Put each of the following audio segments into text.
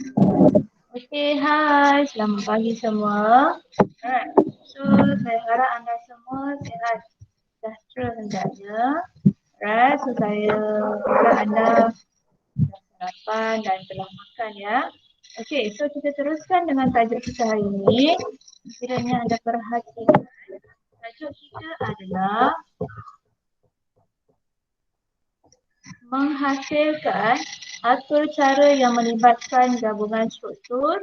Okay, hai. Selamat pagi semua. Alright. So, saya harap anda semua sihat sejahtera hendaknya. Alright, so saya harap anda dah sarapan dan telah makan ya. Okay, so kita teruskan dengan tajuk kita hari ini. Kiranya anda perhatikan, tajuk kita adalah menghasilkan atur cara yang melibatkan gabungan struktur,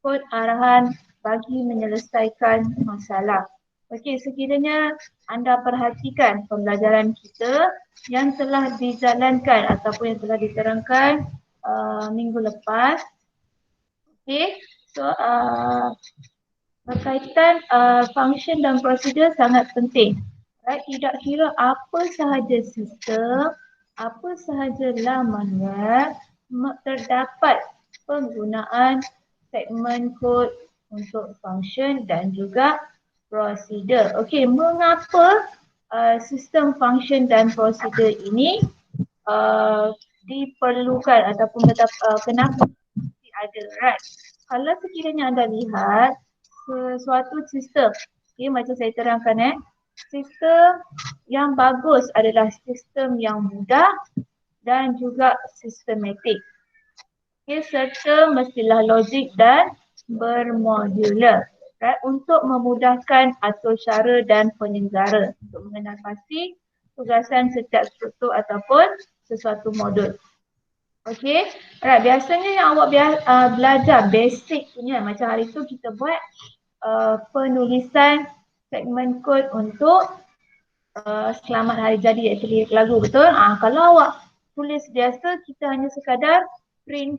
kod arahan bagi menyelesaikan masalah. Okey, sekiranya anda perhatikan pembelajaran kita yang telah dijalankan ataupun yang telah diterangkan minggu lepas. Okey, so berkaitan function dan prosedur sangat penting. Right? Tidak kira apa sahaja sistem, apa sahajalah manual, terdapat penggunaan segmen kod untuk function dan juga prosedur. Okey, mengapa sistem function dan prosedur ini diperlukan ataupun kenapa ada, right? Kalau sekiranya anda lihat sesuatu sistem, okay, macam saya terangkan sistem yang bagus adalah sistem yang mudah dan juga sistematik. Okay, serta mestilah logik dan bermodular, right, untuk memudahkan atur cara dan penyelenggara untuk mengenal pasti tugasan setiap struktur ataupun sesuatu modul. Okey, right. Biasanya yang awak belajar basic punya, macam hari tu kita buat penulisan segmen kod untuk selamat hari jadi iaitu lirik lagu, betul? Kalau awak tulis biasa, kita hanya sekadar print.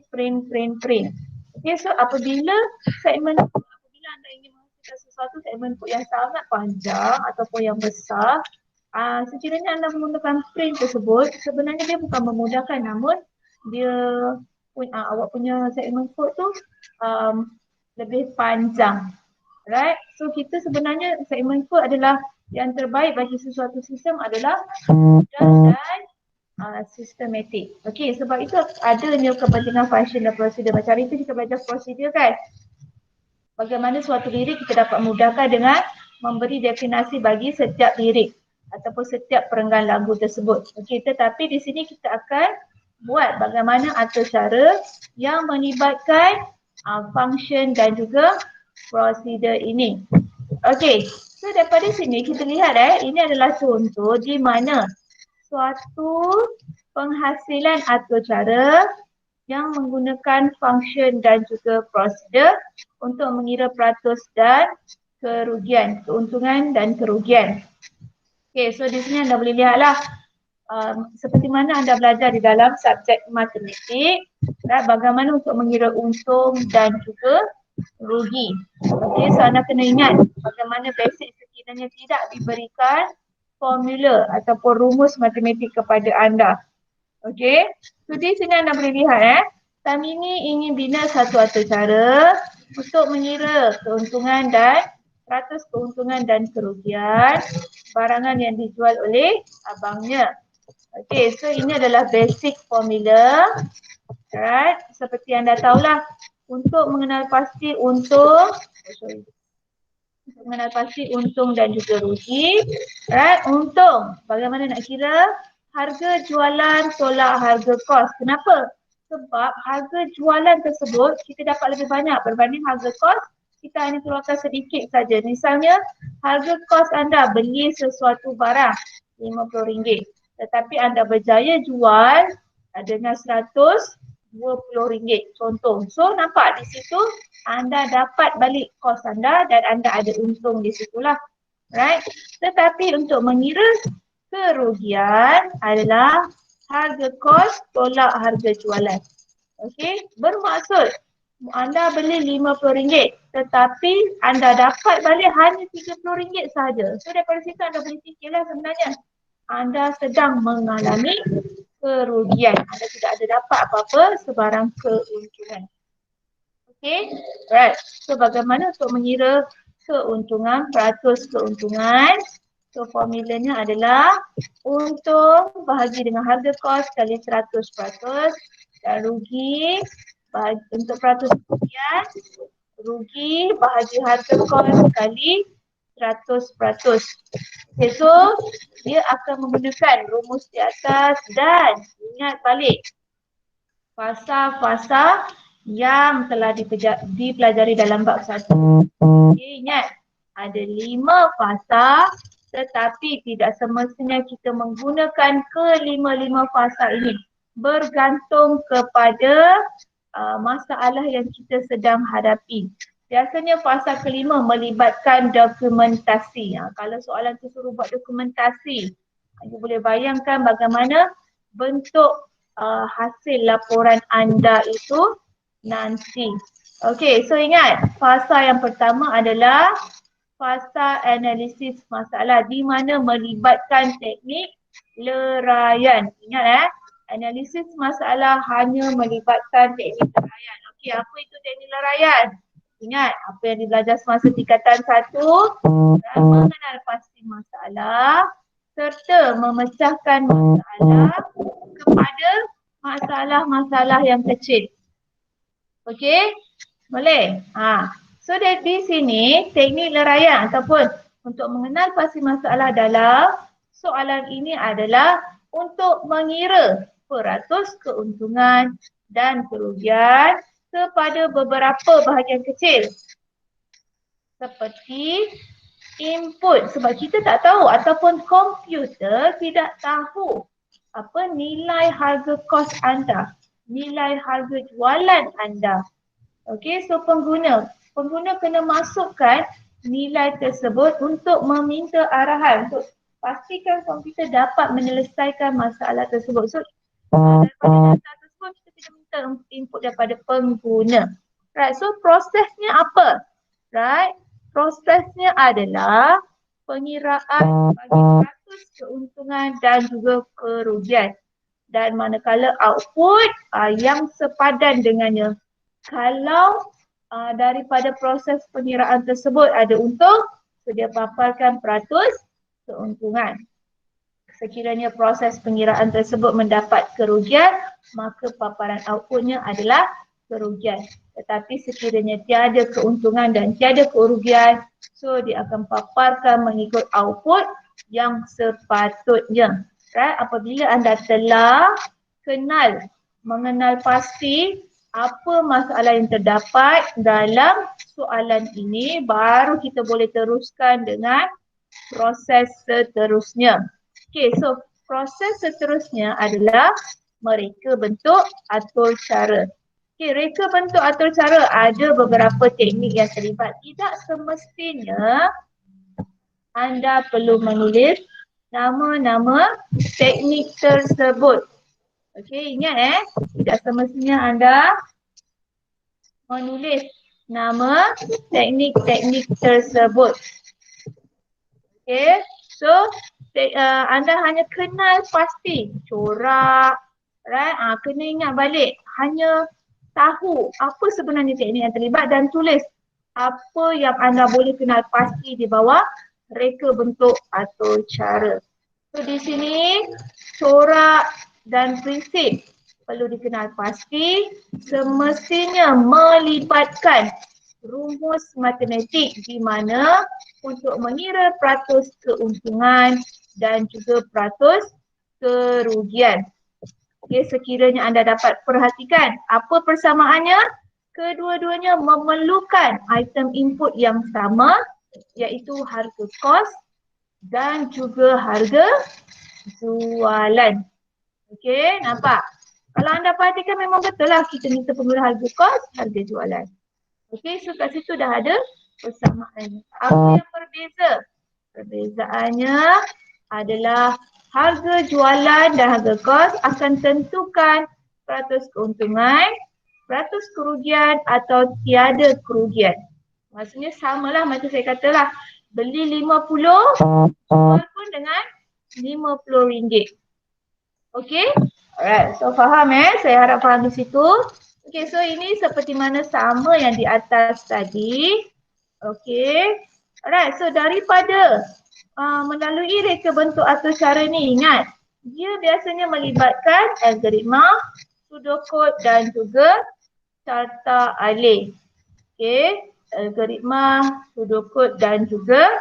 Okey, so apabila apabila anda ingin menghasilkan sesuatu segmen kod yang sangat panjang ataupun yang besar, sekiranya anda menggunakan print tersebut, sebenarnya dia bukan memudahkan, namun dia awak punya segmen kod tu lebih panjang. Right? So kita sebenarnya segmen kod adalah yang terbaik bagi sesuatu sistem adalah mudah dan sistematik. Okey, sebab itu adanya kepentingan function dan prosedur. Macam itu kita belajar prosedur kan. Bagaimana suatu lirik kita dapat mudahkan dengan memberi definasi bagi setiap lirik ataupun setiap perenggan lagu tersebut. Okey, tetapi di sini kita akan buat bagaimana atur cara yang melibatkan function dan juga prosedur ini. Okey, so daripada sini kita lihat ini adalah contoh di mana suatu penghasilan atur cara yang menggunakan function dan juga prosedur untuk mengira peratus dan kerugian, keuntungan dan kerugian. Okey, so di sini anda boleh lihatlah seperti mana anda belajar di dalam subjek matematik, bagaimana untuk mengira untung dan juga rugi. Okey, so anda kena ingat bagaimana basic sekiranya tidak diberikan formula ataupun rumus matematik kepada anda. Okey, so di sini anda boleh lihat Tamini ingin bina satu atur cara untuk mengira keuntungan dan peratus keuntungan dan kerugian barangan yang dijual oleh abangnya. Okey, so ini adalah basic formula. Alright, seperti anda tahulah untuk mengenal pasti untung, mengenal pasti untung dan juga rugi. Right, untung. Bagaimana nak kira? Harga jualan tolak harga kos. Kenapa? Sebab harga jualan tersebut kita dapat lebih banyak berbanding harga kos kita hanya keluarkan sedikit saja. Misalnya harga kos anda beli sesuatu barang RM50, tetapi anda berjaya jual dengan RM120 contoh. So nampak di situ anda dapat balik kos anda dan anda ada untung di situlah. Right? Tetapi untuk mengira kerugian adalah harga kos tolak harga jualan. Okey, bermaksud anda beli RM50 tetapi anda dapat balik hanya RM30 sahaja. So daripada situ anda boleh fikirlah sebenarnya anda sedang mengalami kerugian. Anda tidak ada dapat apa-apa sebarang keuntungan. Okey, right. So bagaimana untuk mengira keuntungan, peratus keuntungan? So formulanya adalah untung bahagi dengan harga kos kali 100% dan rugi untuk peratus kerugian, rugi bahagi harga kos kali 100%. Okay, so dia akan menggunakan rumus di atas dan ingat balik fasa-fasa yang telah dipelajari dalam bab 1. Okay, ingat ada 5 fasa tetapi tidak semestinya kita menggunakan kelima-lima fasa ini. Bergantung kepada masalah yang kita sedang hadapi. Biasanya fasa kelima melibatkan dokumentasi. Kalau soalan tu suruh buat dokumentasi, anda boleh bayangkan bagaimana bentuk hasil laporan anda itu nanti. Okey, so ingat fasa yang pertama adalah fasa analisis masalah di mana melibatkan teknik leraian. Ingat analisis masalah hanya melibatkan teknik leraian. Okey, apa itu teknik leraian? Ingat apa yang dibelajar semasa tingkatan 1, mengenal pasti masalah serta memecahkan masalah kepada masalah-masalah yang kecil. Okey? Boleh? So di sini teknik leraian ataupun untuk mengenal pasti masalah dalam soalan ini adalah untuk mengira peratus keuntungan dan kerugian kepada beberapa bahagian kecil. Seperti input, sebab kita tak tahu ataupun komputer tidak tahu apa nilai harga kos anda, nilai harga jualan anda. Okey, so pengguna kena masukkan nilai tersebut untuk meminta arahan untuk pastikan komputer dapat menyelesaikan masalah tersebut. So daripada data tersebut kita kena minta input daripada pengguna. Right, so prosesnya apa? Right, prosesnya adalah pengiraan bagi peratus keuntungan dan juga kerugian. Dan manakala output yang sepadan dengannya. Kalau daripada proses pengiraan tersebut ada untung, so dia paparkan peratus keuntungan. Sekiranya proses pengiraan tersebut mendapat kerugian, maka paparan outputnya adalah kerugian. Tetapi sekiranya tiada keuntungan dan tiada kerugian, so dia akan paparkan mengikut output yang sepatutnya. Right? Apabila anda telah mengenal pasti apa masalah yang terdapat dalam soalan ini, baru kita boleh teruskan dengan proses seterusnya. Okay, so proses seterusnya adalah mereka bentuk atur cara. Okay, reka bentuk atur cara ada beberapa teknik yang terlibat. Tidak semestinya anda perlu menulis nama-nama teknik tersebut. Okey, ingat tidak semestinya anda menulis nama teknik-teknik tersebut. Okey, so anda hanya kenal pasti corak, right? Kena ingat balik, hanya tahu apa sebenarnya teknik yang terlibat dan tulis apa yang anda boleh kenal pasti di bawah reka bentuk atau cara. So di sini corak dan prinsip perlu dikenal pasti, semestinya melibatkan rumus matematik di mana untuk mengira peratus keuntungan dan juga peratus kerugian. Okay, sekiranya anda dapat perhatikan apa persamaannya, kedua-duanya memerlukan item input yang sama iaitu harga kos dan juga harga jualan. Okey, nampak? Kalau anda perhatikan memang betul lah kita minta pengguna harga kos, harga jualan. Okey, so kat situ dah ada persamaan. Apa yang berbeza? Perbezaannya adalah harga jualan dan harga kos akan tentukan peratus keuntungan, peratus kerugian atau tiada kerugian. Maksudnya samalah macam saya katalah, beli 50, jual pun dengan RM50. Okey? Alright, so faham saya harap faham di situ. Okey, so ini seperti mana sama yang di atas tadi. Okey. Alright, so daripada melalui reka bentuk atau cara ni, ingat dia biasanya melibatkan algoritma, pseudocode dan juga carta alih. Okey, algoritma pseudocode dan juga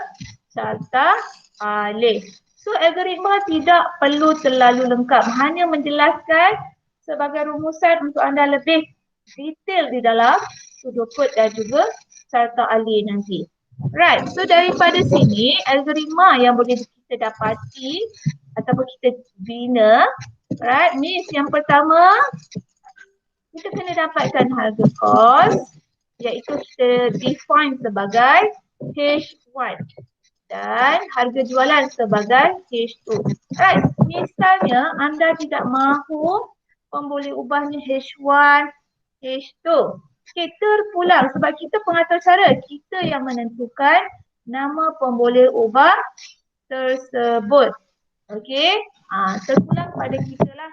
carta alih. So algoritma tidak perlu terlalu lengkap, hanya menjelaskan sebagai rumusan untuk anda lebih detail di dalam pseudocode dan juga carta alih nanti. Right, so daripada sini algoritma yang boleh kita dapati ataupun kita bina, right, Miss, yang pertama kita kena dapatkan harga kos, iaitu kita define sebagai H1 dan harga jualan sebagai H2. Right, misalnya anda tidak mahu boleh ubahnya H1, H2. Okay, terpulang sebab kita pengatur cara, kita yang menentukan nama pemboleh ubah tersebut. Okey, terpulang pada kita lah.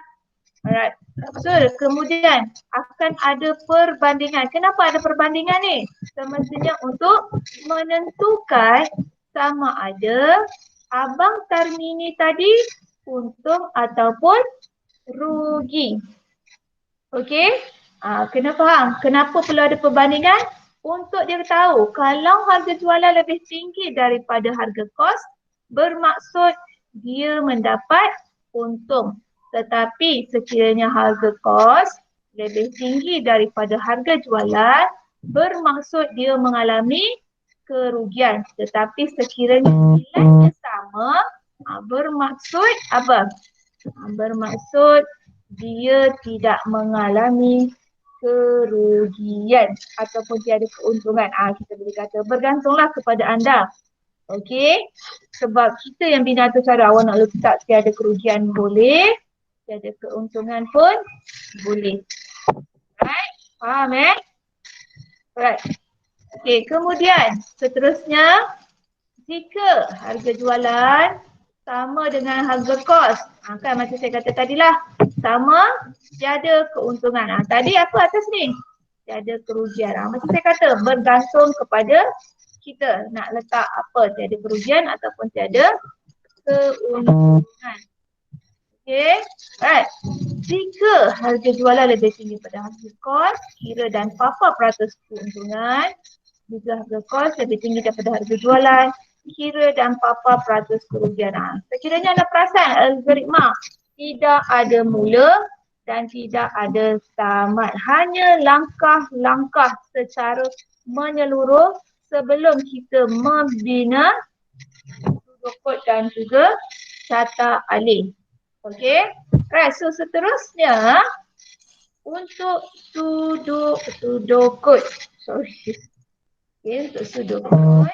Alright, so kemudian akan ada perbandingan. Kenapa ada perbandingan ni? Semestinya untuk menentukan sama ada Abang Tarmini tadi untung ataupun rugi. Okey, kena faham kenapa perlu ada perbandingan? Untuk dia tahu kalau harga jualan lebih tinggi daripada harga kos, bermaksud dia mendapat untung. Tetapi sekiranya harga kos lebih tinggi daripada harga jualan, bermaksud dia mengalami kerugian. Tetapi sekiranya nilainya sama, bermaksud apa? Bermaksud dia tidak mengalami kerugian ataupun tiada keuntungan. Kita boleh kata bergantunglah kepada anda. Okey, sebab kita yang bina atur cara, awak nak letak tiada kerugian boleh, tiada keuntungan pun boleh. Right, faham Right. Okey, kemudian seterusnya, jika harga jualan sama dengan harga kos, kan macam saya kata tadilah, sama tiada keuntungan. Tadi apa atas ni? Tiada kerugian. Macam saya kata, bergantung kepada kita nak letak apa, tiada kerugian ataupun tiada keuntungan. Okay, right. Jika harga jualan lebih tinggi pada harga kos, kira dan papa peratus keuntungan. Jika harga kos lebih tinggi daripada harga jualan, kira dan papa peratus kerugian. Sekiranya anda perasan algoritma tidak ada mula dan tidak ada tamat. Hanya langkah-langkah secara menyeluruh sebelum kita membina pseudocode dan juga carta alih. Okey. Right, so seterusnya untuk pseudocode. Sorry. Okey, untuk pseudocode.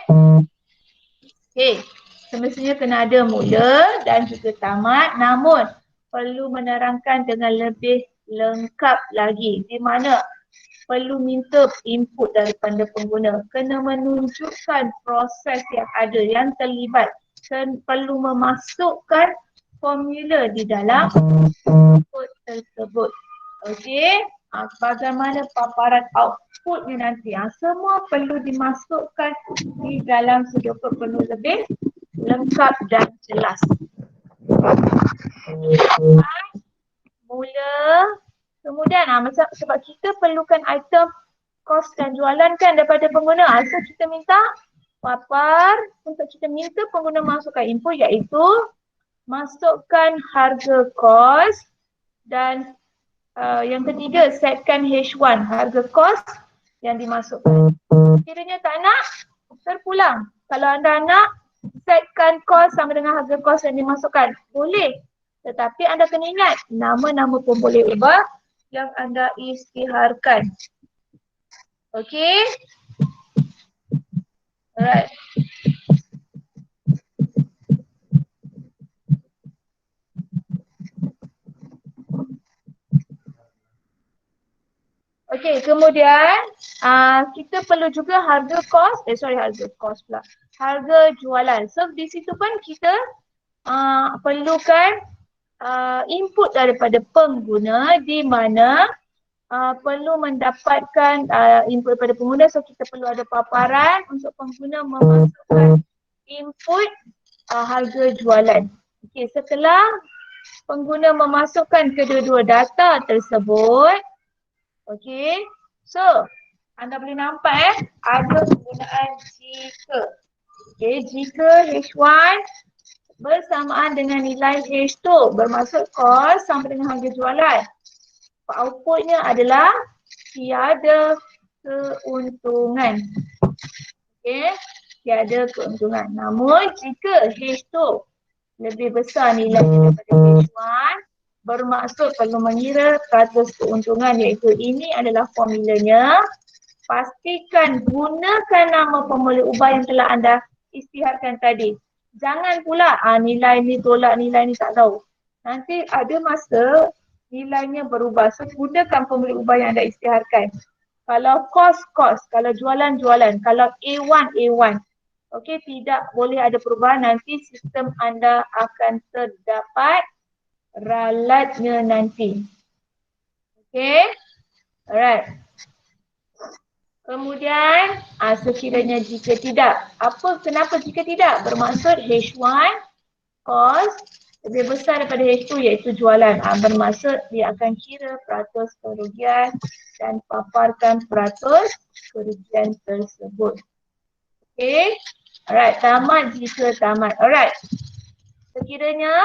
Okey, semestinya kena ada mula dan juga tamat, namun perlu menerangkan dengan lebih lengkap lagi, di mana perlu minta input daripada pengguna, kena menunjukkan proses yang ada, yang terlibat, dan perlu memasukkan formula di dalam input tersebut. Okey, bagaimana paparan outputnya nanti, semua perlu dimasukkan di dalam pseudocode, perlu lebih lengkap dan jelas. Mula, kemudian macam sebab kita perlukan item kos dan jualan kan daripada pengguna. So kita minta papar untuk kita minta pengguna masukkan input, iaitu masukkan harga kos dan yang ketiga setkan H1, harga kos yang dimasukkan. Kiranya tak nak, terpulang. Kalau anda nak setkan kos sama dengan harga kos yang dimasukkan, boleh. Tetapi anda kena ingat nama-nama pemboleh ubah yang anda isytiharkan. Okey? Alright. Okey, kemudian kita perlu juga harga kos, harga kos pula. Harga jualan. So di situ pun kita perlukan input daripada pengguna, di mana perlu mendapatkan input daripada pengguna. So kita perlu ada paparan untuk pengguna memasukkan input harga jualan. Okey, setelah pengguna memasukkan kedua-dua data tersebut, okey, So, anda boleh nampak ada penggunaan jika. Okay, jika H1 bersamaan dengan nilai H2 bermaksud kos sama dengan harga jualan. Outputnya adalah tiada keuntungan. Okay, tiada keuntungan. Namun jika H2 lebih besar nilai daripada H1 bermaksud perlu mengira peratus keuntungan, iaitu ini adalah formulanya. Pastikan gunakan nama pemulih ubah yang telah anda isytiharkan tadi. Jangan pula nilai ni tolak nilai ni tak tahu. Nanti ada masa nilainya berubah. So gunakan pemulih ubah yang anda isytiharkan. Kalau kos, kalau jualan, kalau A1, A1. Okey, tidak boleh ada perubahan, nanti sistem anda akan terdapat ralatnya nanti. Okey, alright. Kemudian, sekiranya jika tidak. Kenapa jika tidak? Bermaksud H1 kos lebih besar daripada H2 iaitu jualan. Bermaksud dia akan kira peratus kerugian dan paparkan peratus kerugian tersebut. Okay. Alright, tamat jika tamat. Alright. Sekiranya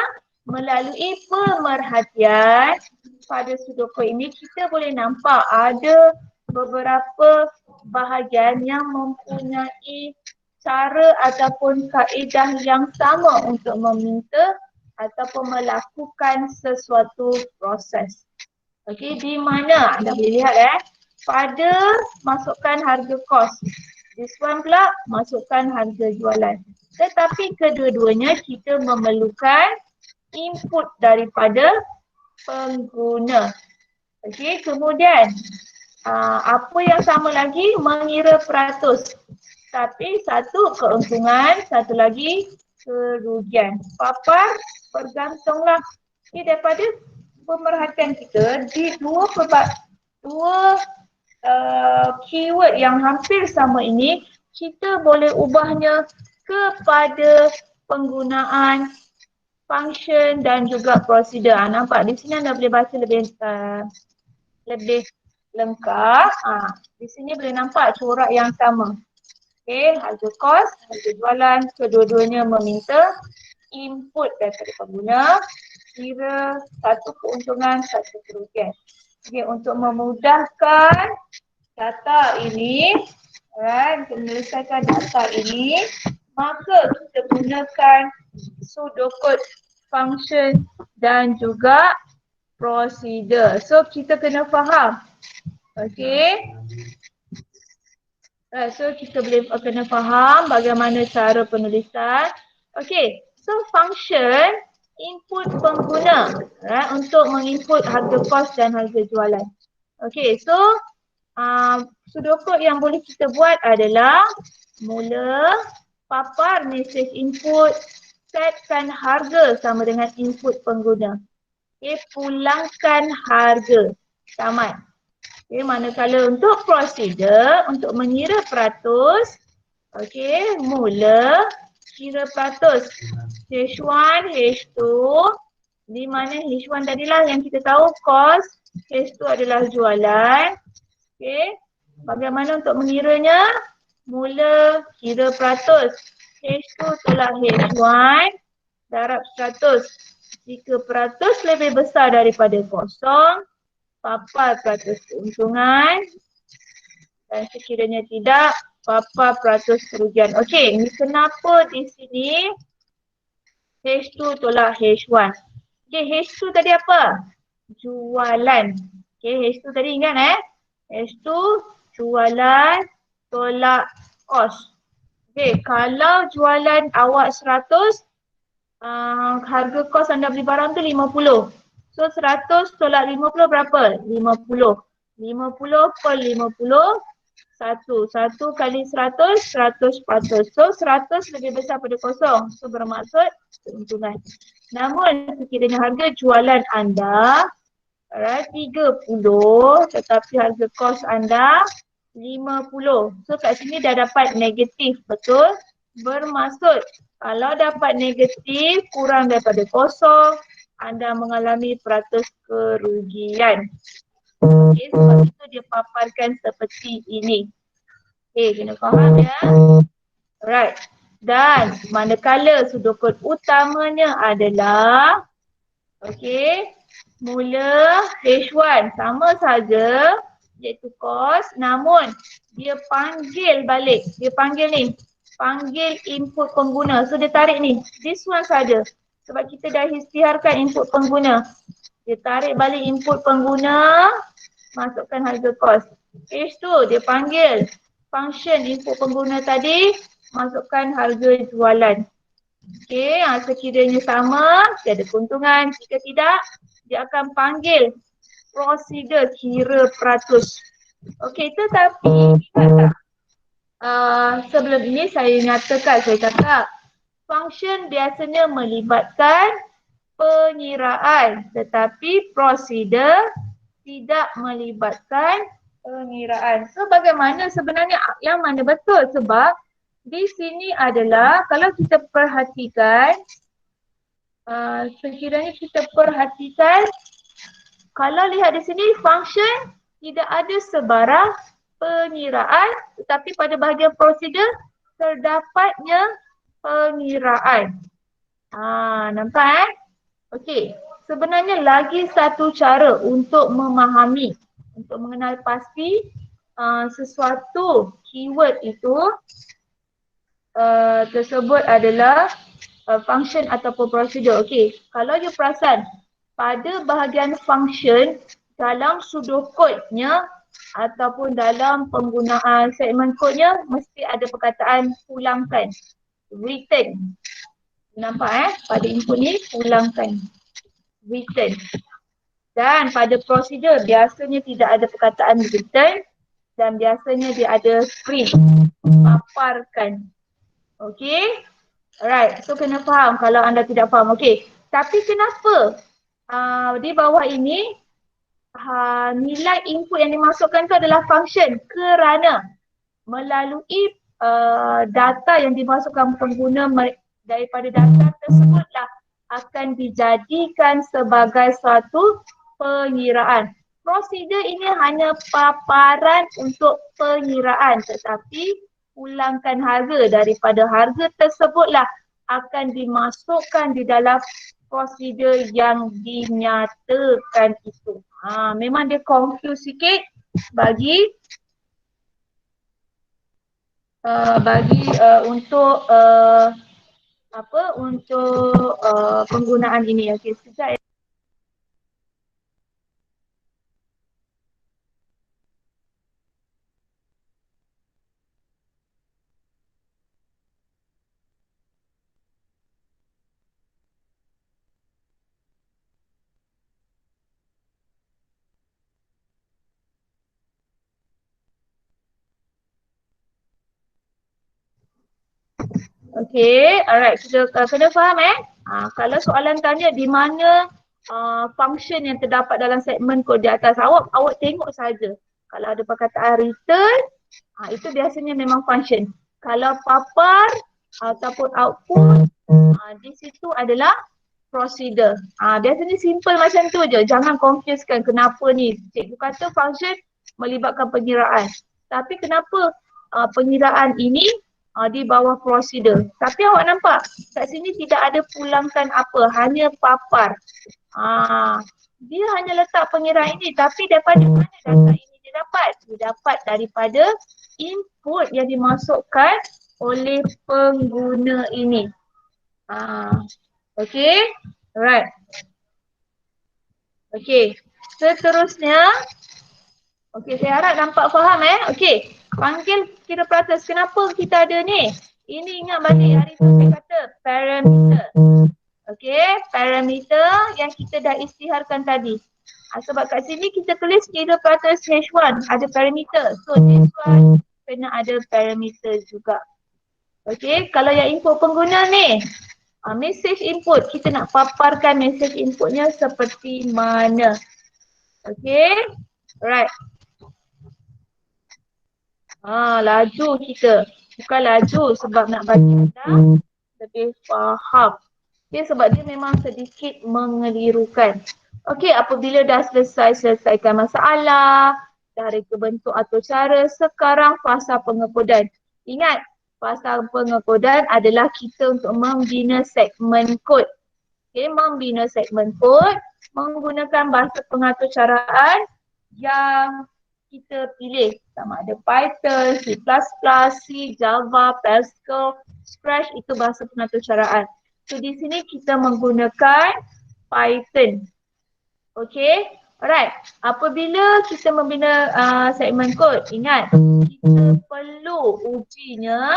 melalui pemerhatian pada sudoku ini kita boleh nampak ada beberapa bahagian yang mempunyai cara ataupun kaedah yang sama untuk meminta ataupun melakukan sesuatu proses. Okey, di mana anda boleh lihat pada masukkan harga kos. This one pula masukkan harga jualan. Tetapi kedua-duanya kita memerlukan input daripada pengguna. Okey, kemudian apa yang sama lagi? Mengira peratus. Tapi satu keuntungan, satu lagi kerugian. Papar bergantunglah daripada pemerhatian kita di dua keyword yang hampir sama ini, kita boleh ubahnya kepada penggunaan function dan juga prosedur. Nampak di sini anda boleh baca lebih lengkap. Di sini boleh nampak corak yang sama. Okey, harga kos, harga jualan, kedua-duanya meminta input daripada pengguna, kira satu keuntungan, satu kerugian. Okey, untuk memudahkan data ini, untuk menyelesaikan data ini, maka kita gunakan pseudocode function dan juga prosedur. So kita kena faham. Okey. So kita boleh kena faham bagaimana cara penulisan. Okey, so function input pengguna untuk menginput harga kos dan harga jualan. Okey, so pseudocode yang boleh kita buat adalah mula papar message input, setkan harga sama dengan input pengguna. Okey, pulangkan harga. Tamat. Okay, manakala untuk prosedur, untuk mengira peratus, okay, mula kira peratus H1, H2, di mana H1 tadilah yang kita tahu kos, H2 adalah jualan. Okay, bagaimana untuk mengiranya? Mula kira peratus H2 tolak H1, darab 100. Jika peratus lebih besar daripada kosong, papar peratus keuntungan, dan sekiranya tidak, papar peratus kerugian. Okey, kenapa di sini H2 tolak H1? Okey, H2 tadi apa? Jualan. Okey, H2 tadi ingat H2 jualan tolak kos. Okey, kalau jualan awak 100, harga kos anda beli barang tu 50. So 100 tolak 50 berapa? 50. 50 per 50, 1 kali 100, 100%. So 100 lebih besar pada kosong. So bermaksud keuntungan. Namun sekiranya harga jualan anda 30 tetapi harga kos anda 50. So kat sini dah dapat negatif, betul? Bermaksud kalau dapat negatif kurang daripada kosong, anda mengalami peratus kerugian. Okey, sebab itu dia paparkan seperti ini. Okey, kena faham ya. Alright. Dan manakala sudut utamanya adalah okey, mula H1 sama saja iaitu cos, namun dia panggil balik. Dia panggil ni. Panggil input pengguna. So dia tarik ni. This one saja. Sebab kita dah isytiharkan input pengguna. Dia tarik balik input pengguna, masukkan harga kos. H2 dia panggil function input pengguna tadi, masukkan harga jualan. Okey, sekiranya sama, dia ada keuntungan. Jika tidak, dia akan panggil prosedur kira peratus. Okey, tetapi ingat tak? Sebelum ini saya nyatakan, saya cakap function biasanya melibatkan pengiraan, tetapi prosedur tidak melibatkan pengiraan. So bagaimana sebenarnya yang mana betul? Sebab di sini adalah kalau kita perhatikan, sekiranya kita perhatikan, kalau lihat di sini function tidak ada sebarang pengiraan, tetapi pada bahagian prosedur terdapatnya pengiraan. Nampak? Okey, sebenarnya lagi satu cara untuk memahami, untuk mengenal pasti sesuatu keyword itu tersebut adalah function ataupun prosedur. Okey, kalau you perasan pada bahagian function dalam pseudocode-nya ataupun dalam penggunaan segmen kod-nya mesti ada perkataan pulangkan, return. Nampak pada input ni pulangkan, return. Dan pada prosedur biasanya tidak ada perkataan return dan biasanya dia ada print, paparkan. Okey. Alright, so kena faham kalau anda tidak faham. Okey, tapi kenapa di bawah ini nilai input yang dimasukkan itu adalah function? Kerana melalui data yang dimasukkan pengguna daripada data tersebutlah akan dijadikan sebagai suatu pengiraan. Prosedur ini hanya paparan untuk pengiraan, tetapi pulangkan harga daripada harga tersebutlah akan dimasukkan di dalam prosedur yang dinyatakan itu. Memang dia confuse sikit bagi untuk penggunaan ini. Okey, sekejap ya. Okey, alright, kita kena faham kalau soalan tanya di mana function yang terdapat dalam segmen kod di atas, awak tengok saja. Kalau ada perkataan return, itu biasanya memang function. Kalau papar ataupun output, di situ adalah procedure. Biasanya simple macam tu je. Jangan confusekan kenapa ni. Cikgu kata function melibatkan pengiraan. Tapi kenapa pengiraan ini di bawah prosedur? Tapi awak nampak kat sini tidak ada pulangkan apa, hanya papar. Dia hanya letak pengiraan ini, tapi daripada mana data ini dia dapat? Dia dapat daripada input yang dimasukkan oleh pengguna ini. Okay, alright. Okay, seterusnya. Okay, saya harap nampak faham Okay, panggil kira peratus. Kenapa kita ada ni? Ini ingat balik hari tu saya kata parameter. Okay, parameter yang kita dah isytiharkan tadi. Sebab kat sini kita tulis kira peratus H1 ada parameter. So this one kena ada parameter juga. Okay, kalau yang input pengguna ni, message input, kita nak paparkan message inputnya seperti mana. Okay, right. Laju kita. Bukan laju sebab nak bagi anda lebih faham. Okay, sebab dia memang sedikit mengelirukan. Okey, apabila dah selesaikan masalah, dah reka bentuk atau cara, sekarang fasa pengekodan. Ingat, fasa pengekodan adalah kita untuk membina segmen kod. Okey, membina segmen kod menggunakan bahasa pengaturcaraan yang kita pilih. Sama ada Python, C++, C, Java, Pascal, Scratch, itu bahasa pengaturcaraan. So di sini kita menggunakan Python. Okay, alright. Apabila kita membina segmen kod, ingat kita perlu ujinya,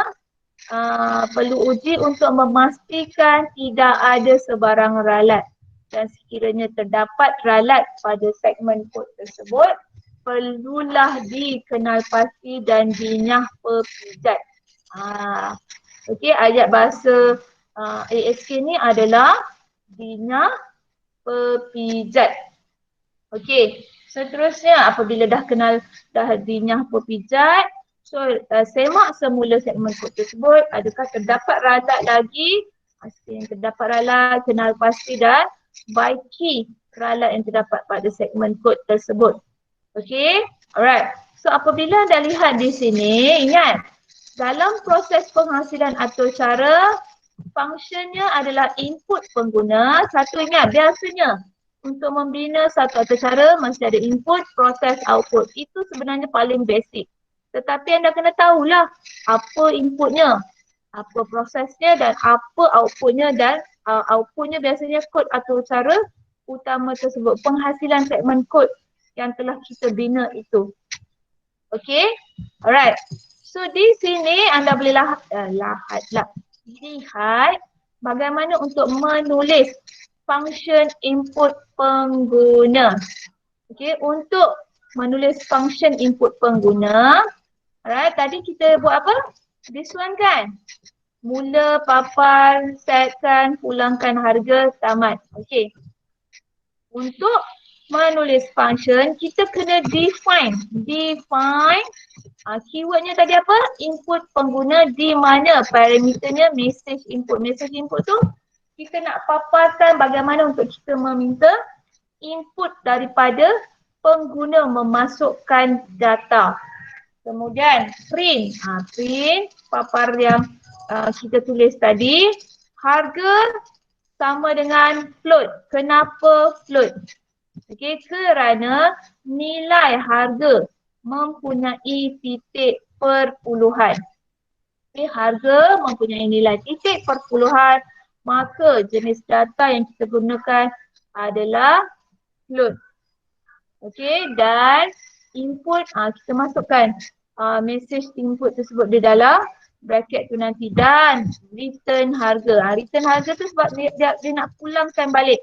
perlu uji untuk memastikan tidak ada sebarang ralat. Dan sekiranya terdapat ralat pada segmen kod tersebut, perlulah dikenalpasti dan dinyah perpijat. Okay, ayat bahasa ASK ni adalah dinyah perpijat. Okey, seterusnya apabila dah kenal dah dinyah perpijat, so semak semula segmen kod tersebut, adakah terdapat ralat lagi? Pastikan terdapat ralat, kenal pasti dan baiki ralat yang terdapat pada segmen kod tersebut. Okey, alright. So apabila dah lihat di sini, ingat dalam proses penghasilan atau cara, fungsinya adalah input pengguna. Satu ingat, biasanya untuk membina satu atau cara mesti ada input, proses, output. Itu sebenarnya paling basic. Tetapi anda kena tahulah apa inputnya, apa prosesnya dan apa outputnya, dan outputnya biasanya kod atau cara utama tersebut. Penghasilan segmen kod yang telah kita bina itu. Okay, alright. So di sini anda boleh lihat bagaimana untuk menulis function input pengguna. Okay, untuk menulis function input pengguna, alright, tadi kita buat apa? This one kan? Mula, papar, setkan, pulangkan harga, tamat. Okay. Untuk menulis function, kita kena define. Keywordnya tadi apa? Input pengguna di mana parameternya message input. Message input tu kita nak paparkan bagaimana untuk kita meminta input daripada pengguna memasukkan data. Kemudian print. Print papar yang kita tulis tadi. Harga sama dengan float. Kenapa float? Okey, kerana nilai harga mempunyai titik perpuluhan. Okay, harga mempunyai nilai titik perpuluhan, maka jenis data yang kita gunakan adalah float. Okey, dan input kita masukkan message input tersebut di dalam bracket tu nanti, dan return harga. Return harga tu sebab dia nak pulangkan balik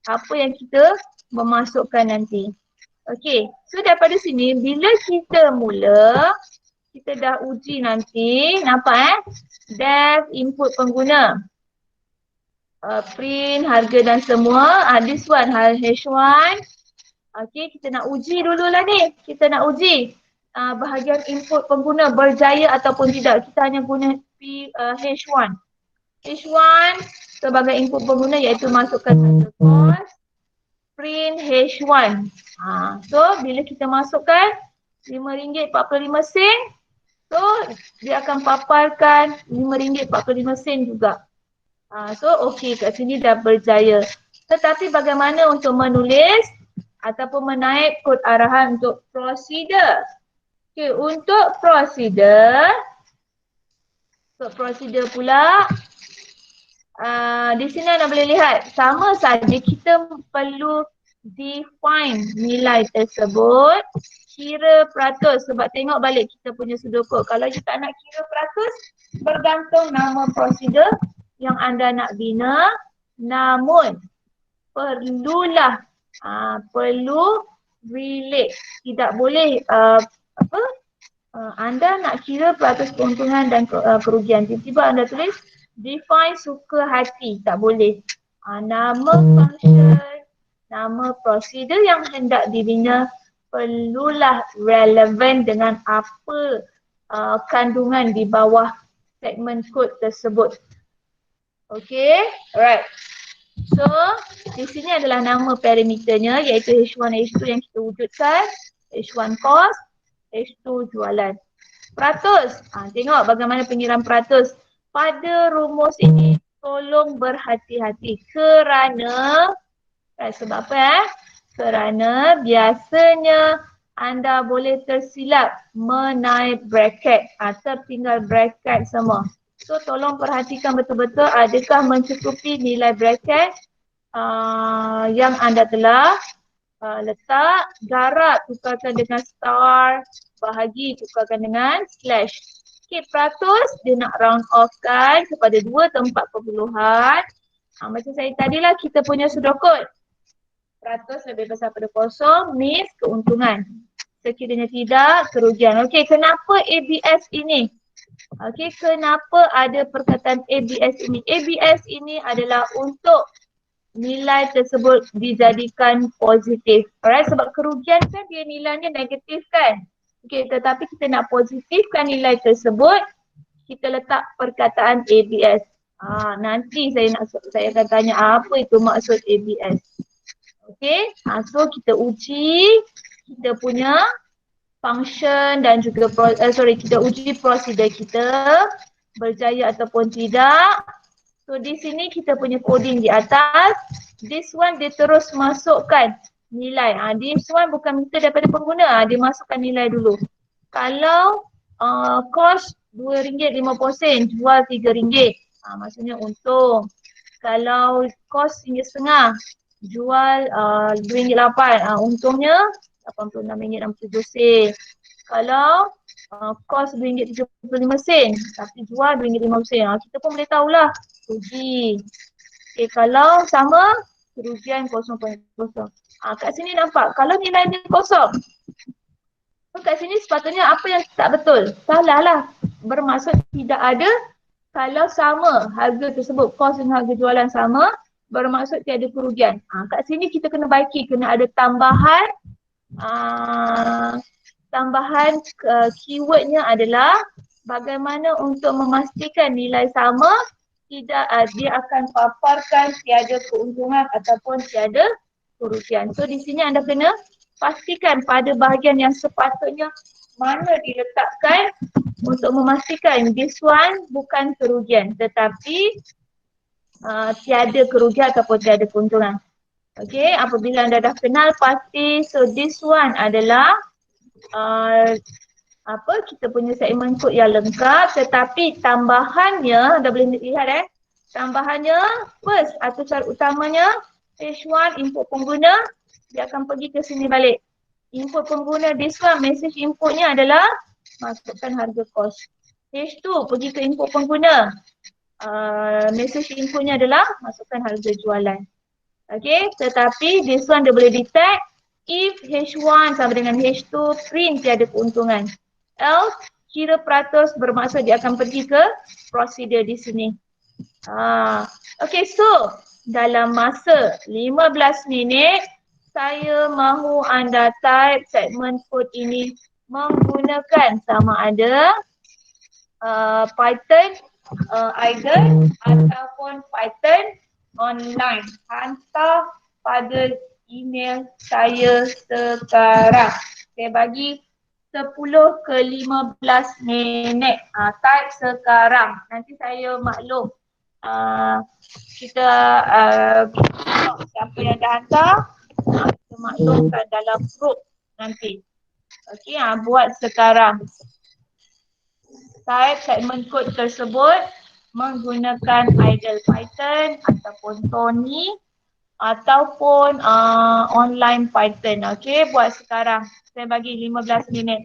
apa yang kita memasukkan nanti. Okey, so daripada sini bila kita mula, kita dah uji nanti, nampak def input pengguna, print harga dan semua, this one H1. Okey, kita nak uji dululah ni, kita nak uji bahagian input pengguna berjaya ataupun tidak. Kita hanya guna H1. H1 sebagai input pengguna iaitu masukkan harga kos, print H1. So bila kita masukkan RM5.45, so dia akan paparkan RM5.45 juga. So okey, kat sini dah berjaya. Tetapi bagaimana untuk menulis ataupun menaik kod arahan untuk prosedur? Okey, untuk prosedur pula, di sini anda boleh lihat sama saja kita perlu define nilai tersebut, kira peratus, sebab tengok balik kita punya sudokod. Kalau kita tak nak kira peratus, bergantung nama prosedur yang anda nak bina, namun perlulah perlu relate. Tidak boleh anda nak kira peratus keuntungan dan kerugian, tiba-tiba anda tulis define suka hati, tak boleh. Nama function, nama prosedur yang hendak dibina perlulah relevan dengan apa kandungan di bawah segmen kod tersebut. Okay, alright. So, di sini adalah nama parameternya iaitu H1, H2 yang kita wujudkan. H1 cost, H2 jualan. Peratus. Tengok bagaimana pengiraan peratus. Pada rumus ini, tolong berhati-hati kerana sebab apa Kerana biasanya anda boleh tersilap menaik bracket tertinggal bracket semua. So tolong perhatikan betul-betul adakah mencukupi nilai bracket yang anda telah letak. Garap tukarkan dengan star, bahagi tukarkan dengan slash. Okay, peratus dia nak round off kan kepada 2 tempat perpuluhan. Macam saya tadilah kita punya sudokot. Peratus lebih besar pada kosong, miss keuntungan. Sekiranya tidak, kerugian. Okey, kenapa ABS ini? Okey, kenapa ada perkataan ABS ini? ABS ini adalah untuk nilai tersebut dijadikan positif. Alright, sebab kerugian kan dia nilainya negatif kan? Okey, tetapi kita nak positifkan nilai tersebut, kita letak perkataan ABS. Nanti saya akan tanya apa itu maksud ABS. Okey, so kita uji kita punya function dan juga kita uji prosedur kita berjaya ataupun tidak. So di sini kita punya coding di atas. This one dia terus masukkan nilai. This one bukan minta daripada pengguna. Dia masukkan nilai dulu. Kalau cost RM2.50, jual RM3. Maksudnya untung. Kalau cost RM1.50, jual RM2.8. Untungnya RM86.67. Kalau kos RM2.75 tapi jual RM2.50. Kita pun boleh tahulah rugi. Okay, kalau sama kerugian 0.0. Kat sini nampak kalau nilainya kosong. So, kat sini sepatutnya apa yang tak betul? Salah lah. Bermaksud tidak ada. Kalau sama harga tersebut, kos dan harga jualan sama, bermaksud tiada kerugian. Kat sini kita kena baiki, kena ada tambahan keywordnya adalah bagaimana untuk memastikan nilai sama, tidak dia akan paparkan tiada keuntungan ataupun tiada kerugian. So di sini anda kena pastikan pada bahagian yang sepatutnya mana diletakkan untuk memastikan this one bukan kerugian tetapi tiada kerugian ataupun tiada keuntungan. Okey, apabila anda dah kenal pasti, so this one adalah kita punya segmen kod yang lengkap tetapi tambahannya dah boleh lihat tambahannya first atau cara utamanya H1 input pengguna dia akan pergi ke sini balik. Input pengguna this one message inputnya adalah masukkan harga kos. H2 pergi ke input pengguna. Message inputnya adalah masukkan harga jualan. Okay, tetapi this one dia boleh detect if H1 sama dengan H2 print tiada keuntungan. Else kira peratus bermaksud dia akan pergi ke prosedur di sini. Okay, so dalam masa 15 minit saya mahu anda type segmen kod ini menggunakan sama ada Python idle ataupun Python online. Hantar pada email saya sekarang. Saya bagi 10 ke 15 minit. Type sekarang. Nanti saya maklum. Kita siapa yang dah hantar, kita maklumkan dalam group nanti. Okey, buat sekarang. Type segmen kod tersebut menggunakan idle Python ataupun Tony ataupun online Python. Okey, buat sekarang. Saya bagi 15 minit.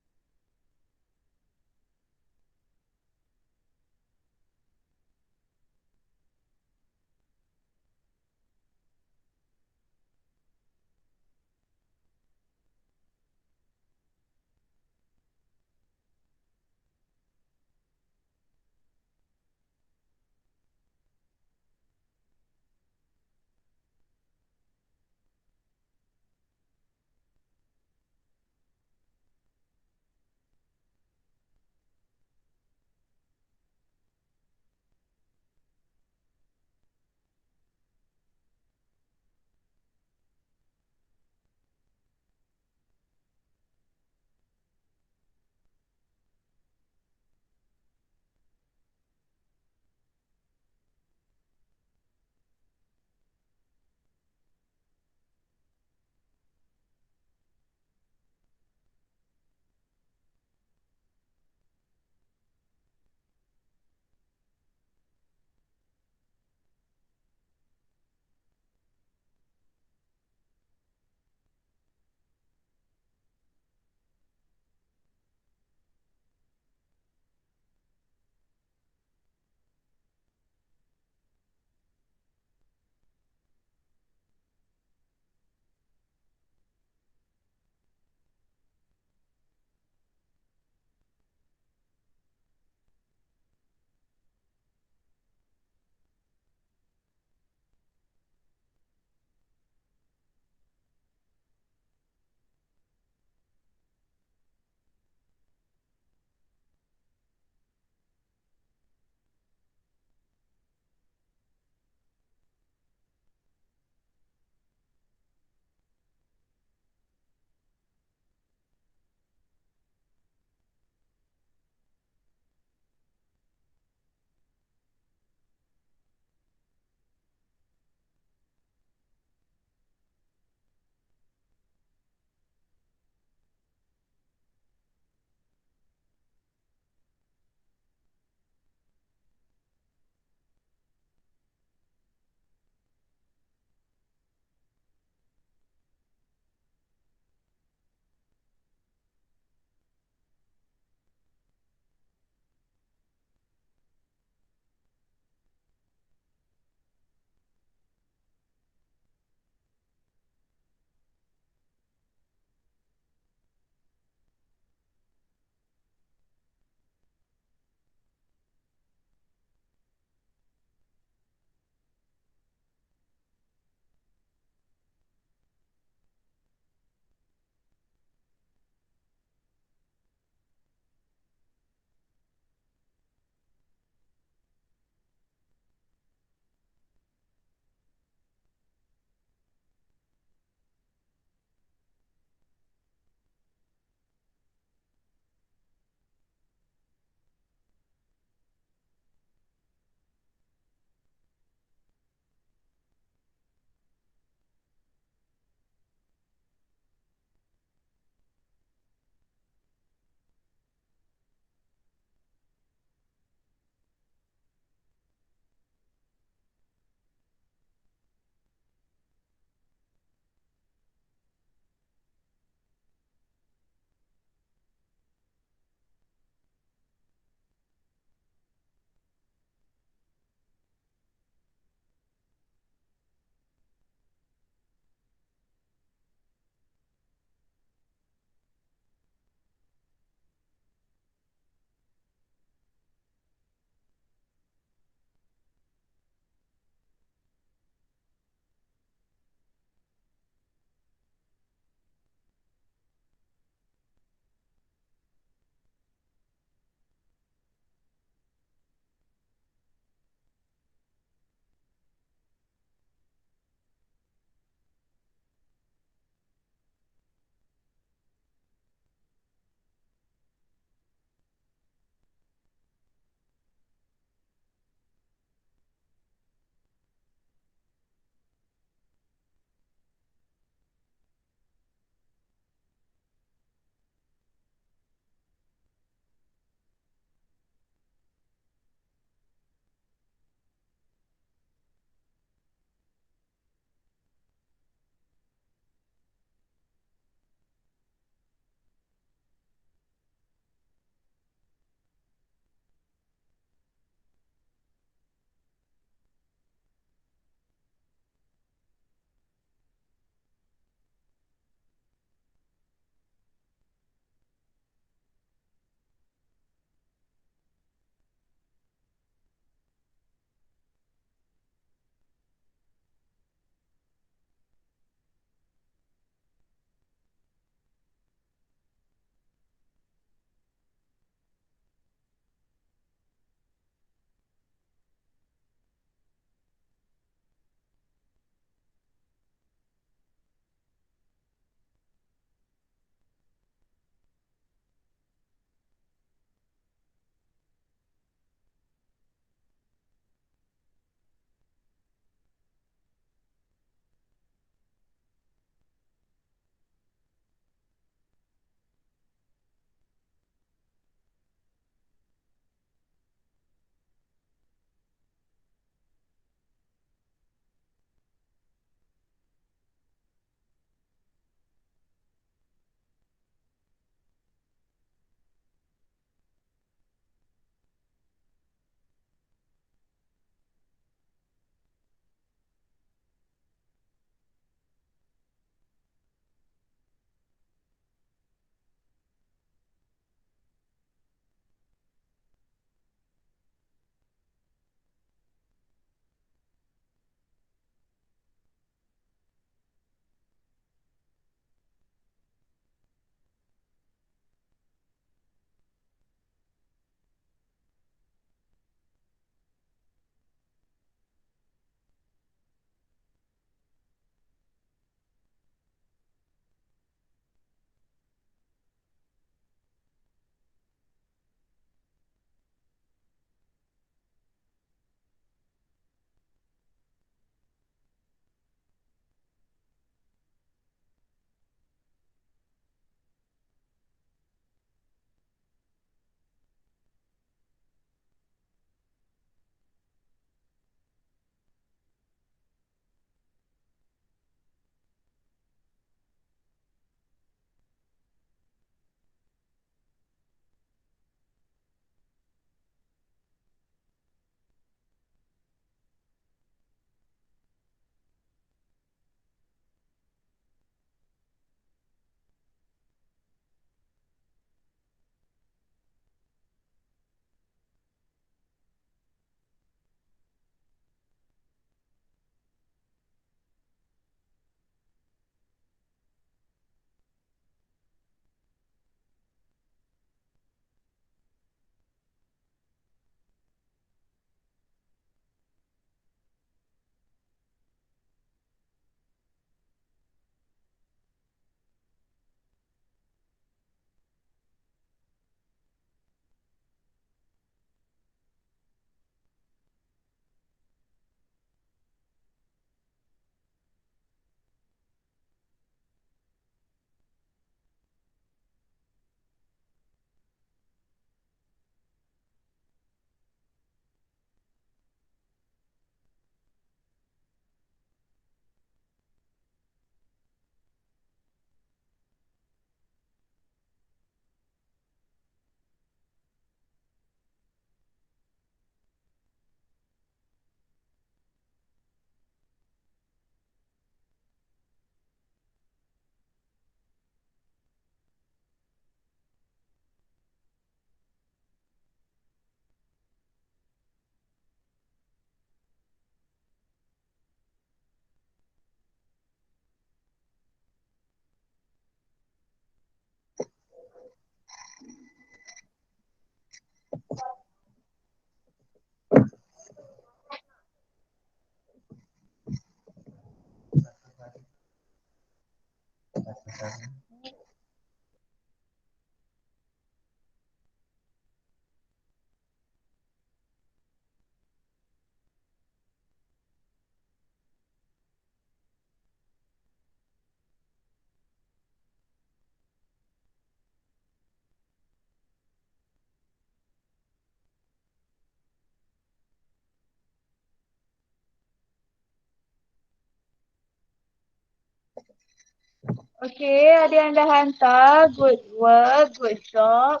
Okey, ada yang dah hantar. Good work, good job.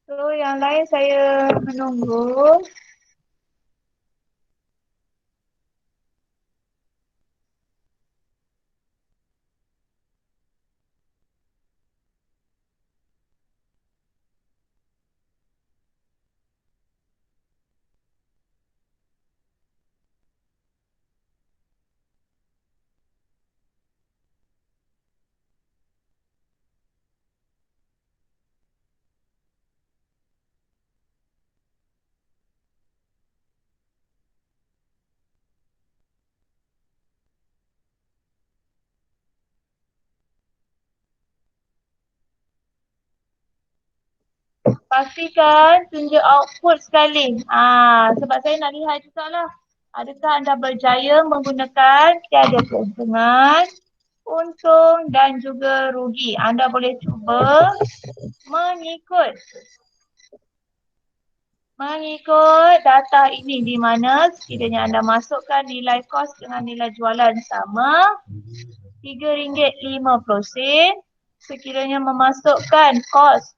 So, yang lain saya menunggu. Pastikan tunjuk output sekali. Sebab saya nak lihat juga lah. Adakah anda berjaya menggunakan tiada keuntungan, untung dan juga rugi. Anda boleh cuba mengikut mengikut data ini di mana sekiranya anda masukkan nilai kos dengan nilai jualan sama RM3.50. Sekiranya memasukkan kos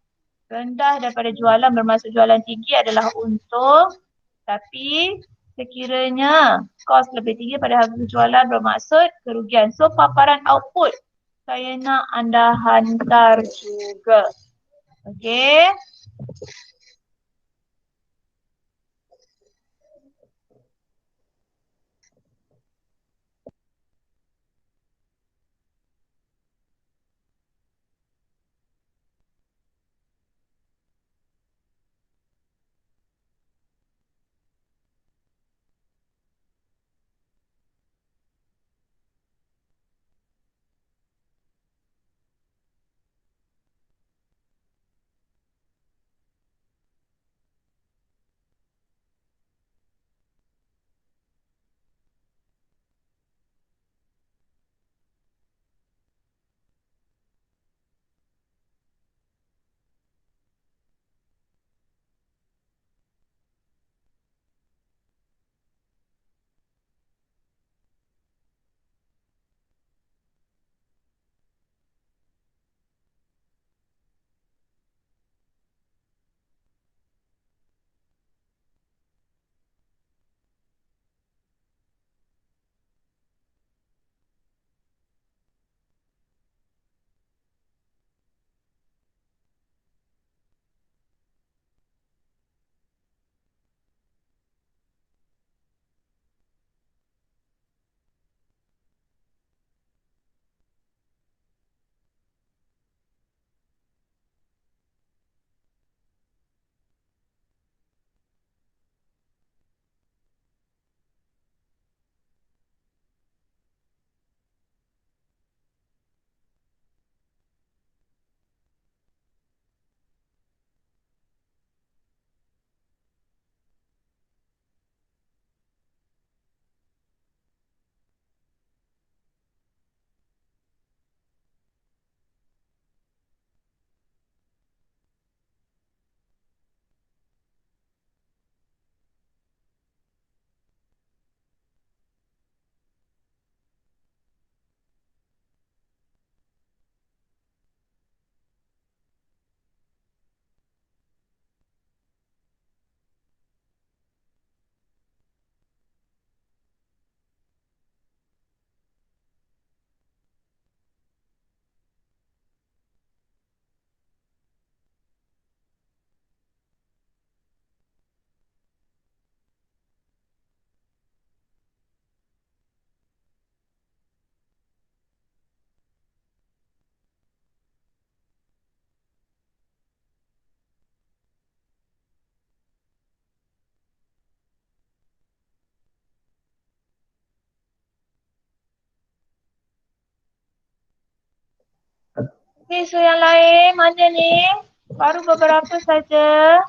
rendah daripada jualan bermaksud jualan tinggi adalah untung. Tapi sekiranya kos lebih tinggi pada harga jualan bermaksud kerugian. So paparan output saya nak anda hantar juga. Okey. Okay, so yang lain mana ni? Baru beberapa saja.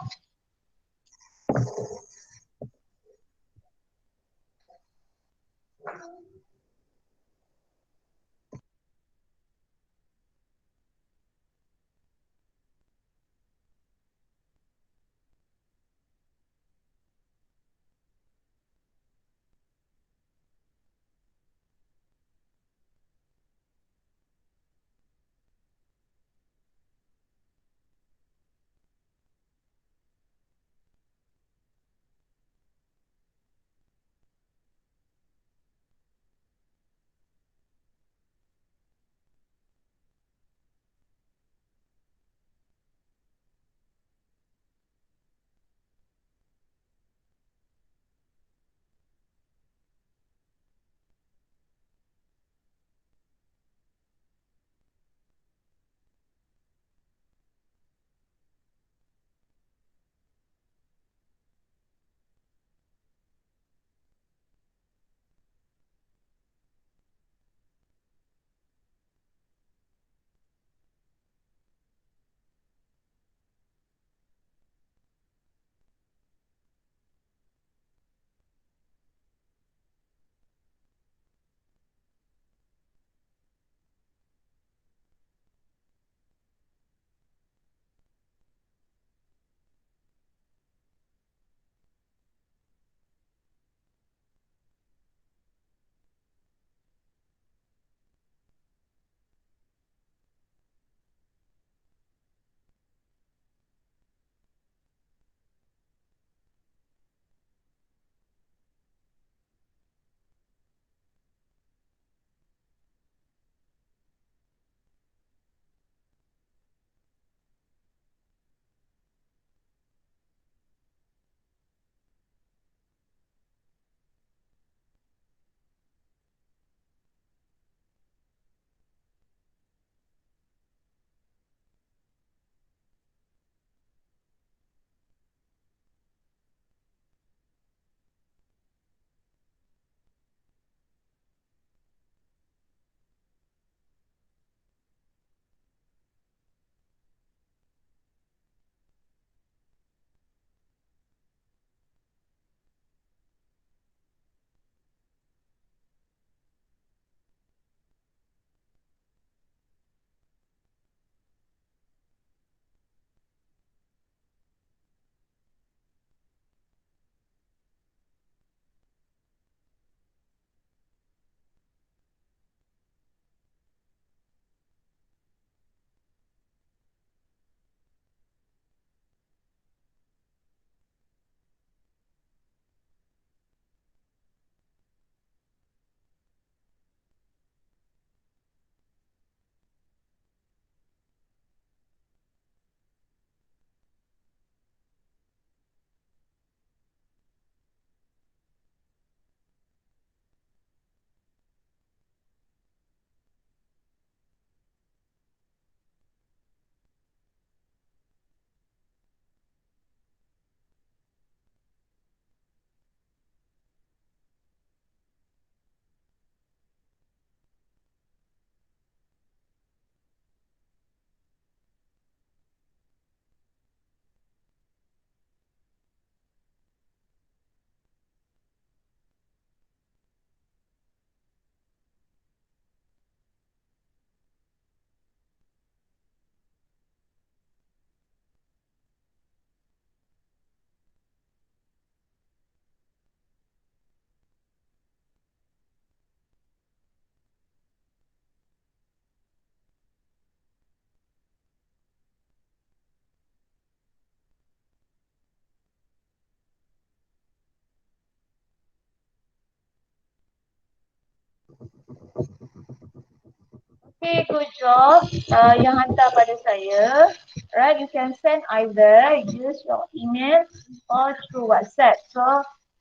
Okay, good job. Yang hantar pada saya. Right, you can send either use your email or through WhatsApp. So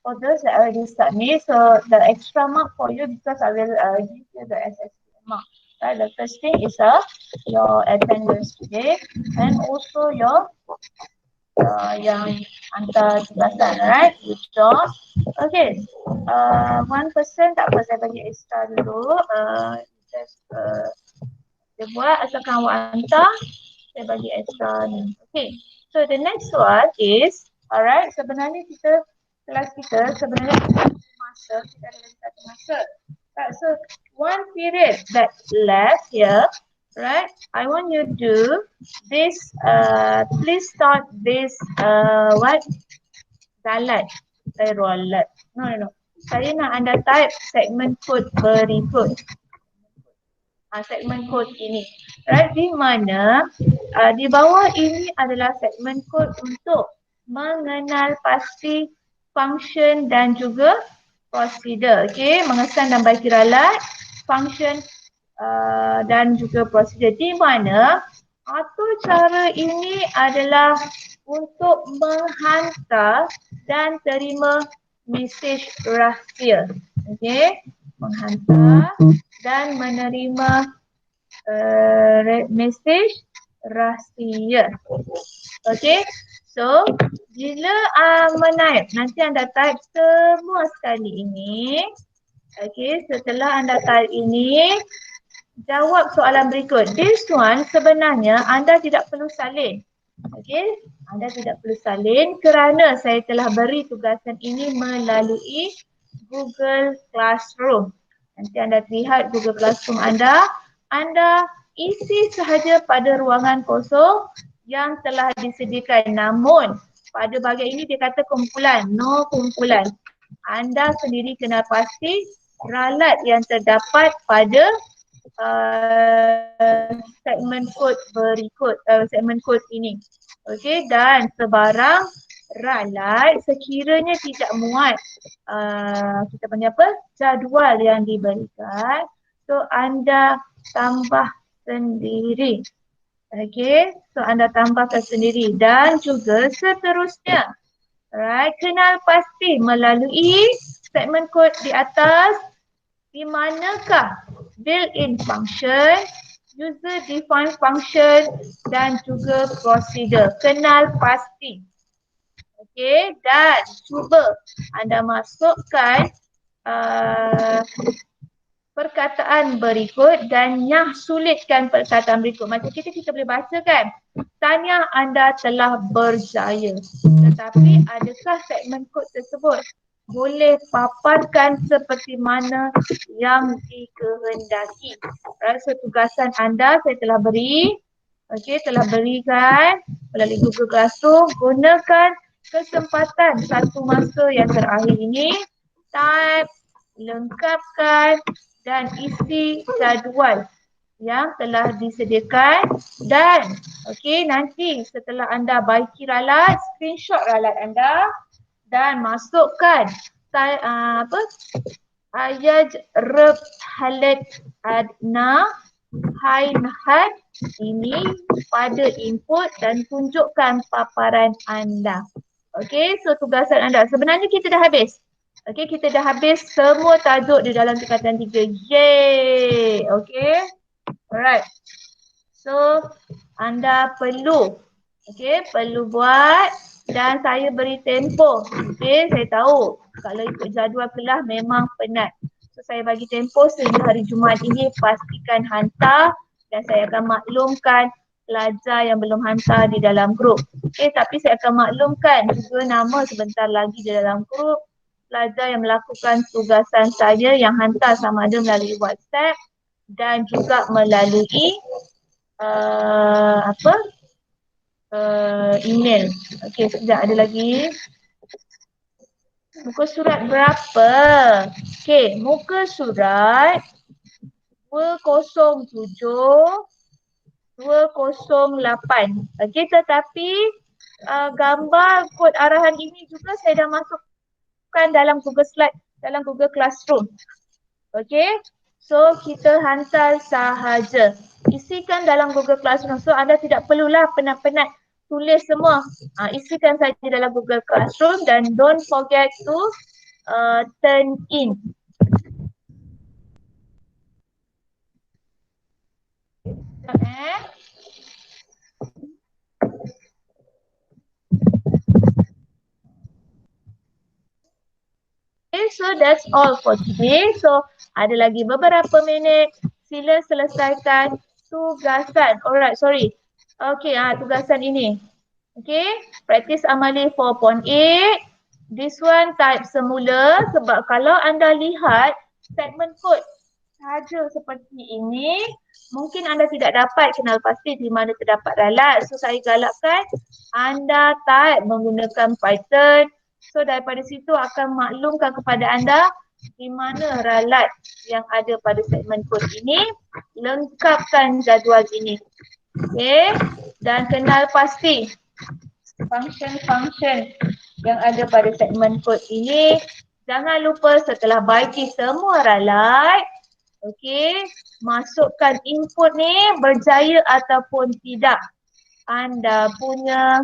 for those that already submit, so the extra mark for you because I will give you the SSD mark. Right, the first thing is your attendance today and also your yang hantar tugasan, right? Good job. Okay, one person tak apa saya bagi extra dulu. Just Kita buat asalkan awak hantar, saya bagi extra ni. Okay. So the next one is, alright, sebenarnya kelas kita sebenarnya masa, kita ada lagi satu masa. Right, so one period that left here, right? I want you to this, please start this, what? Dalat. Rolat. No. Saya nak anda type segmen kod berikut. Segmen kod ini. Right, di mana di bawah ini adalah segmen kod untuk mengenal pasti function dan juga prosedur. Okey, mengesan dan bagi ralat function dan juga prosedur, di mana atur cara ini adalah untuk menghantar dan terima mesej rahsia. Okey, menghantar dan menerima mesej rahsia. Okey, so bila menaip, nanti anda type semua sekali ini. Okey, setelah anda type ini, jawab soalan berikut. This one sebenarnya anda tidak perlu salin. Okey, anda tidak perlu salin kerana saya telah beri tugasan ini melalui Google Classroom. Nanti anda lihat Google Classroom anda isi sahaja pada ruangan kosong yang telah disediakan. Namun pada bahagian ini dia kata kumpulan, no kumpulan. Anda sendiri kena pasti ralat yang terdapat pada segmen kod berikut, segmen kod ini. Okey, dan sebarang ralat sekiranya tidak muat kita panggil apa? Jadual yang diberikan, so anda tambah sendiri. Okey, so anda tambahkan sendiri dan juga seterusnya. Alright, kenal pasti melalui segmen kod di atas di manakah built-in function, user defined function dan juga prosedur. Kenal pasti. Okey, dan cuba anda masukkan perkataan berikut dan nyah sulitkan perkataan berikut. Macam kita boleh baca kan? Tahniah anda telah berjaya. Tetapi adakah segmen kod tersebut boleh paparkan seperti mana yang dikehendaki? Rasa tugasan anda saya telah beri. Okey, telah berikan melalui Google Classroom. Gunakan kesempatan satu masa yang terakhir ini. Type, lengkapkan dan isi jadual yang telah disediakan dan okey, nanti setelah anda baiki ralat, screenshot ralat anda dan masukkan ayat reb halet adna hainhat ini pada input dan tunjukkan paparan anda. Okey, so tugasan anda sebenarnya kita dah habis. Okey, kita dah habis semua tajuk di dalam tingkatan 3. Yeay! Okey. Alright. So, anda perlu buat dan saya beri tempoh. Okey, saya tahu kalau ikut jadual kelas memang penat. So, saya bagi tempoh sehingga hari Jumaat ini pastikan hantar dan saya akan maklumkan pelajar yang belum hantar di dalam grup. Okey, tapi saya akan maklumkan juga nama sebentar lagi di dalam grup pelajar yang melakukan tugasan saya yang hantar sama ada melalui WhatsApp dan juga melalui email. Okey, sekejap ada lagi. Muka surat berapa? Okey, muka surat 207 208. Okey, tetapi gambar kod arahan ini juga saya dah masuk dalam Google Slide, dalam Google Classroom. Okey, so kita hantar sahaja. Isikan dalam Google Classroom. So anda tidak perlulah penat-penat tulis semua. Isikan saja dalam Google Classroom dan don't forget to turn in. Okay, so that's all for today. So ada lagi beberapa minit. Sila selesaikan tugasan. Alright, sorry. Okay, tugasan ini. Okay, practice amali 4.8. This one type semula sebab kalau anda lihat statement code saja seperti ini, mungkin anda tidak dapat kenal pasti di mana terdapat ralat. So saya galakkan anda type menggunakan Python. So daripada situ akan maklumkan kepada anda di mana ralat yang ada pada statement code ini. Lengkapkan jadual ini. Okay, dan kenal pasti function-function yang ada pada segmen kod ini. Jangan lupa setelah baiki semua ralat, okey, masukkan input ni berjaya ataupun tidak. Anda punya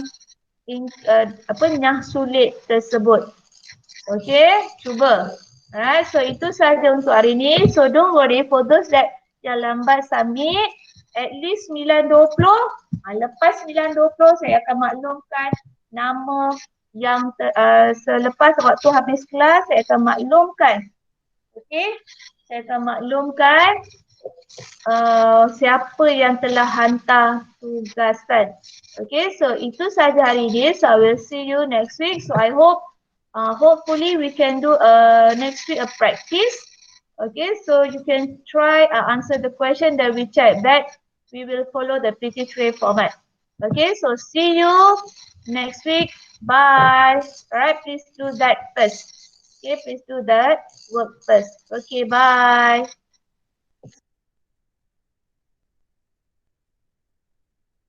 nyah sulit tersebut. Okey, cuba. Alright, so itu sahaja untuk hari ini. So don't worry for those that yang lambat submit, at least 9.20. Lepas 9.20 saya akan maklumkan nama yang selepas waktu habis kelas saya akan maklumkan. Okey, saya akan maklumkan siapa yang telah hantar tugasan. Okay, so itu sahaja hari ini. So I will see you next week. So I hope, hopefully we can do next week a practice. Okay, so you can try answer the question that we check that we will follow the PT3 format. Okay, so see you next week. Bye. Alright, please do that first. Okay, please do that work first. Okay, bye.